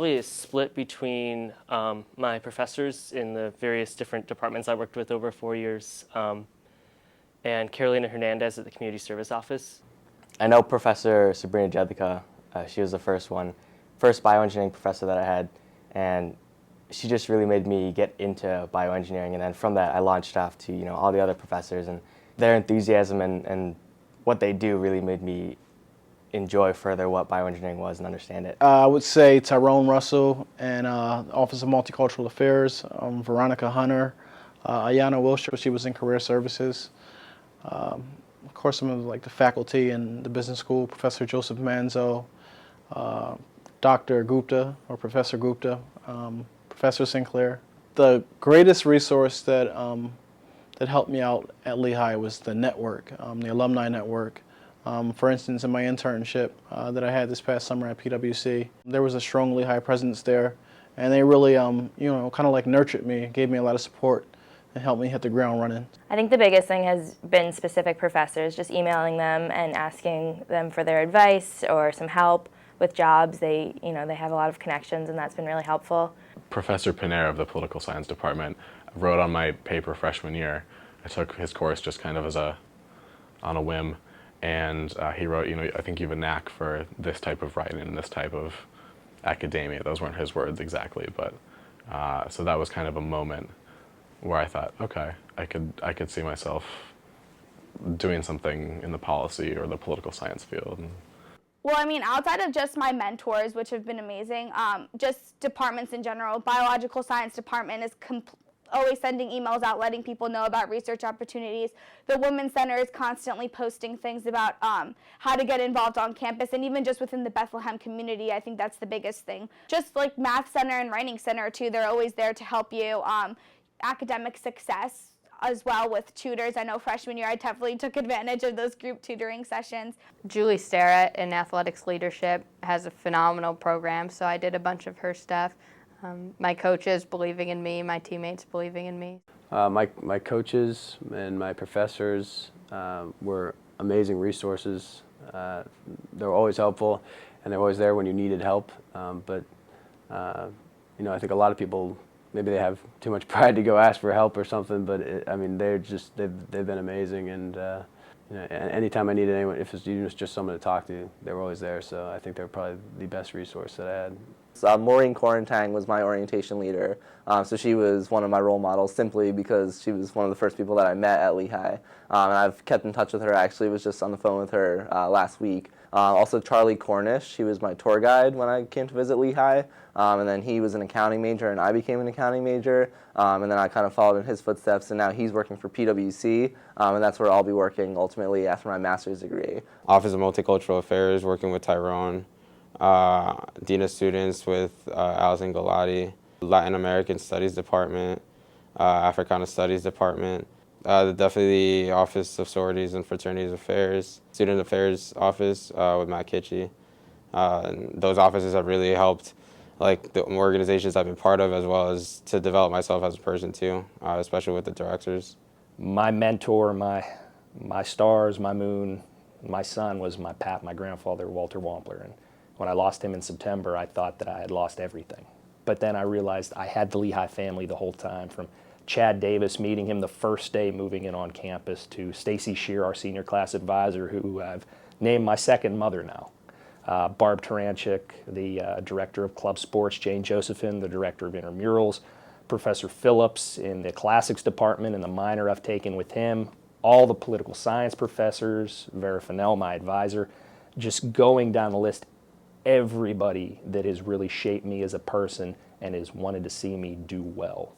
probably a split between my professors in the various different departments I worked with over 4 years, and Carolina Hernandez at the Community Service Office. I know Professor Sabrina Jedica. She was the first bioengineering professor that I had, and she just really made me get into bioengineering. And then from that, I launched off to all the other professors, and their enthusiasm and what they do really made me enjoy further what bioengineering was and understand it. I would say Tyrone Russell and Office of Multicultural Affairs, Veronica Hunter, Ayana Wilshire, she was in Career Services. Of course, some of the faculty in the business school, Professor Joseph Manzo, Dr. Gupta or Professor Gupta, Professor Sinclair. The greatest resource that helped me out at Lehigh was the network, the alumni network. For instance, in my internship that I had this past summer at PwC, there was a strong Lehigh presence there, and they really, kind of like nurtured me, gave me a lot of support, and helped me hit the ground running. I think the biggest thing has been specific professors, just emailing them and asking them for their advice or some help with jobs. They have a lot of connections, and that's been really helpful. Professor Pinero of the Political Science Department wrote on my paper freshman year. I took his course just kind of on a whim, and he wrote, I think you have a knack for this type of writing and this type of academia. Those weren't his words exactly, but so that was kind of a moment where I thought, okay, I could see myself doing something in the policy or the political science field. Well, I mean, outside of just my mentors, which have been amazing, just departments in general, biological science department is always sending emails out, letting people know about research opportunities. The Women's Center is constantly posting things about how to get involved on campus, and even just within the Bethlehem community, I think that's the biggest thing. Just like Math Center and Writing Center, too, they're always there to help you. Academic success as well with tutors. I know freshman year I definitely took advantage of those group tutoring sessions. Julie Starrett in athletics leadership has a phenomenal program, so I did a bunch of her stuff. My coaches believing in me, my teammates believing in me. My coaches and my professors were amazing resources. They were always helpful, and they're always there when you needed help. But I think a lot of people, maybe they have too much pride to go ask for help or something. But they've been amazing, and anytime I needed anyone, if it was just someone to talk to, they were always there. So I think they're probably the best resource that I had. Maureen Corentang was my orientation leader, so she was one of my role models simply because she was one of the first people that I met at Lehigh, and I've kept in touch with her. Actually, was just on the phone with her last week. Also Charlie Cornish, he was my tour guide when I came to visit Lehigh, and then he was an accounting major and I became an accounting major, and then I kind of followed in his footsteps, and now he's working for PwC, and that's where I'll be working ultimately after my master's degree. Office of Multicultural Affairs, working with Tyrone. Dean of Students with Alison Galati, Latin American Studies Department, Africana Studies Department, definitely the Office of Sororities and Fraternities Affairs, Student Affairs Office with Matt Kitchie. Those offices have really helped the organizations I've been part of, as well as to develop myself as a person too, especially with the directors. My mentor, my stars, my moon, my sun was my grandfather, Walter Wampler. And when I lost him in September, I thought that I had lost everything. But then I realized I had the Lehigh family the whole time, from Chad Davis, meeting him the first day moving in on campus, to Stacy Shear, our senior class advisor, who I've named my second mother now. Barb Taranchik, the director of club sports, Jane Josephine, the director of intramurals, Professor Phillips in the classics department and the minor I've taken with him, all the political science professors, Vera Fennell, my advisor, just going down the list. Everybody that has really shaped me as a person and has wanted to see me do well.